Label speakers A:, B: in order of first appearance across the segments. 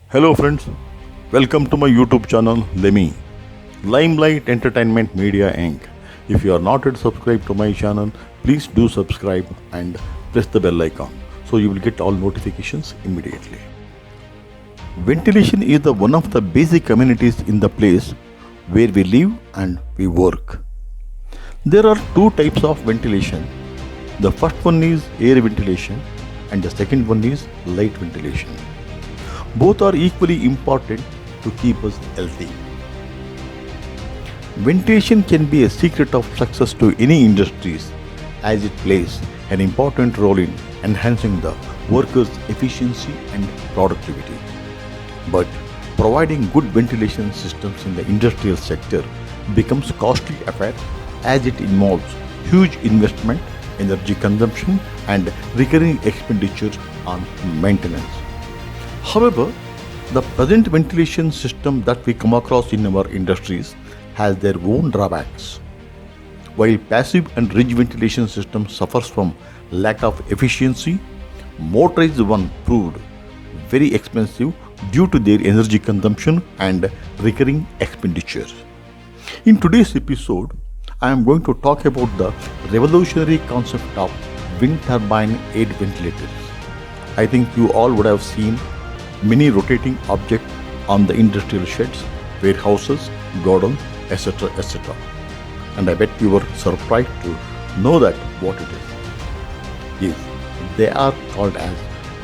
A: Hello friends, welcome to my YouTube channel Lemmy, Limelight Entertainment Media Inc. If you are not yet subscribed to my channel, please do subscribe and press the bell icon so you will get all notifications immediately. Ventilation is one of the basic amenities in the place where we live and we work. There are two types of ventilation. The first one is air ventilation and the second one is light ventilation. Both are equally important to keep us healthy. Ventilation can be a secret of success to any industries as it plays an important role in enhancing the workers' efficiency and productivity. But providing good ventilation systems in the industrial sector becomes costly affair as it involves huge investment, energy consumption and recurring expenditures on maintenance. However, the present ventilation system that we come across in our industries has their own drawbacks. While passive and ridge ventilation system suffers from lack of efficiency, motorized one proved very expensive due to their energy consumption and recurring expenditures. In today's episode, I am going to talk about the revolutionary concept of wind turbine air ventilators. I think you all would have seen many rotating objects on the industrial sheds, warehouses, gardens, etc. etc. And I bet you were surprised to know that what it is. Yes, they are called as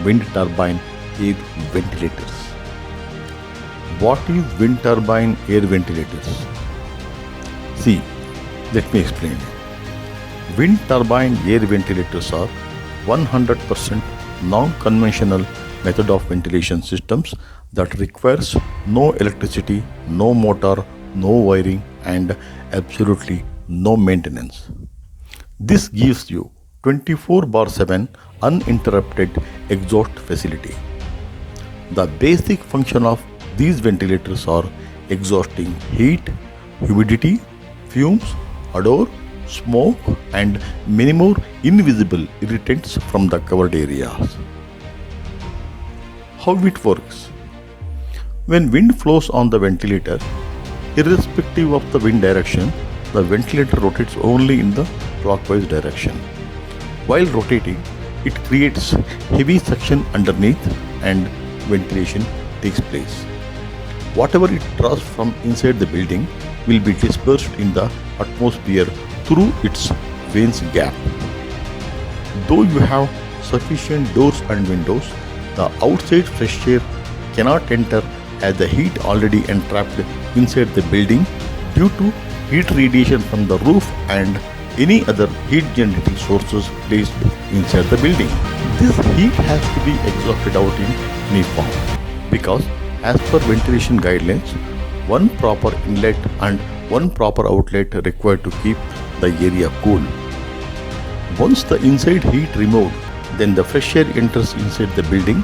A: wind turbine air ventilators. What is wind turbine air ventilators? See, let me explain. Wind turbine air ventilators are 100% non-conventional method of ventilation systems that requires no electricity, no motor, no wiring and absolutely no maintenance. This gives you 24/7 uninterrupted exhaust facility. The basic function of these ventilators are exhausting heat, humidity, fumes, odor, smoke and many more invisible irritants from the covered areas. How it works? When wind flows on the ventilator, irrespective of the wind direction, the ventilator rotates only in the clockwise direction. While rotating, it creates heavy suction underneath and ventilation takes place. Whatever it draws from inside the building will be dispersed in the atmosphere through its vanes gap. Though you have sufficient doors and windows, the outside fresh air cannot enter as the heat already entrapped inside the building due to heat radiation from the roof and any other heat generating sources placed inside the building. This heat has to be exhausted out in any form because as per ventilation guidelines, one proper inlet and one proper outlet required to keep the area cool. Once the inside heat removed, then the fresh air enters inside the building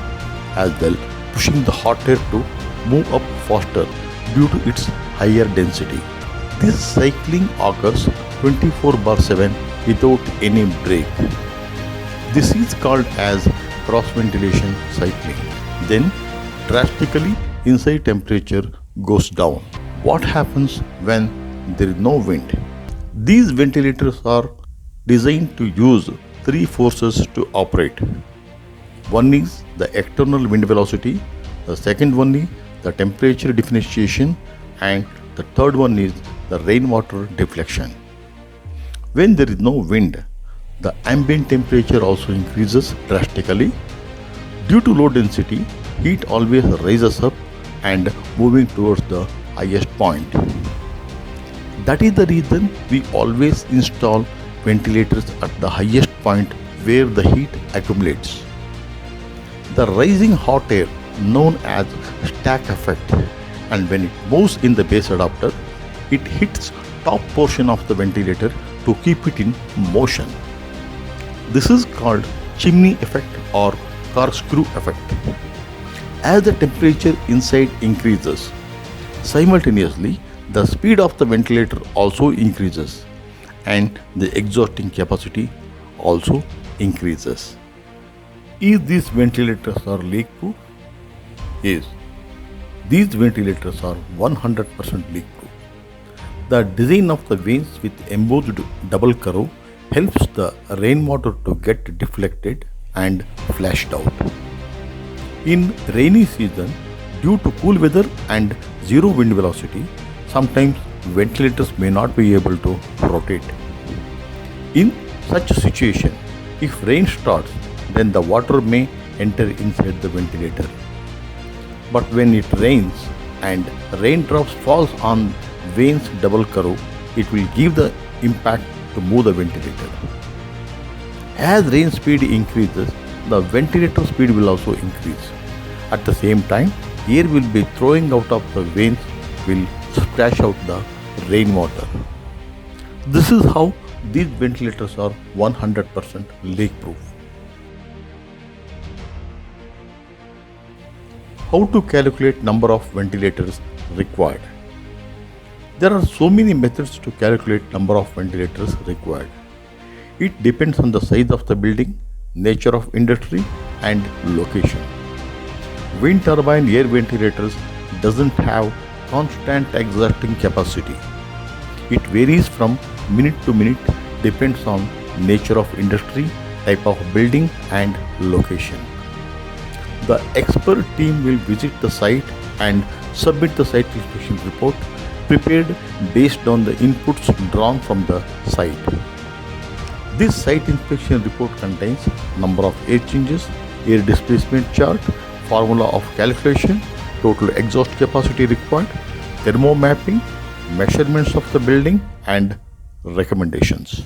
A: as well, pushing the hot air to move up faster due to its higher density. This cycling occurs 24/7 without any break. This is called as cross ventilation cycling. Then drastically inside temperature goes down. What happens when there is no wind? These ventilators are designed to use three forces to operate. One is the external wind velocity, the second one is the temperature differentiation and the third one is the rainwater deflection. When there is no wind, the ambient temperature also increases drastically. Due to low density, heat always rises up and moving towards the highest point. That is the reason we always install ventilators at the highest point where the heat accumulates. The rising hot air known as stack effect, and when it moves in the base adapter, it hits top portion of the ventilator to keep it in motion. This is called chimney effect or corkscrew effect. As the temperature inside increases, simultaneously the speed of the ventilator also increases and the exhausting capacity also increases. Is these ventilators are leak proof? Yes, These ventilators are 100% leak proof. The design of the vanes with embossed double curve helps the rainwater to get deflected and flashed out. In rainy season, due to cool weather and zero wind velocity, sometimes ventilators may not be able to rotate. In such a situation, if rain starts, then the water may enter inside the ventilator. But when it rains and raindrops falls on vane's double curve, it will give the impact to move the ventilator. As rain speed increases, the ventilator speed will also increase. At the same time, air will be throwing out of the vanes will splash out the rainwater. This is how these ventilators are 100% leak proof. How to calculate number of ventilators required? There are so many methods to calculate number of ventilators required. It depends on the size of the building, nature of industry and location. Wind turbine air ventilators doesn't have constant exerting capacity. It varies from minute to minute, depends on nature of industry, type of building and location. The expert team will visit the site and submit the site inspection report prepared based on the inputs drawn from the site. This site inspection report contains number of air changes, air displacement chart, formula of calculation, total exhaust capacity required, thermo mapping, measurements of the building and recommendations.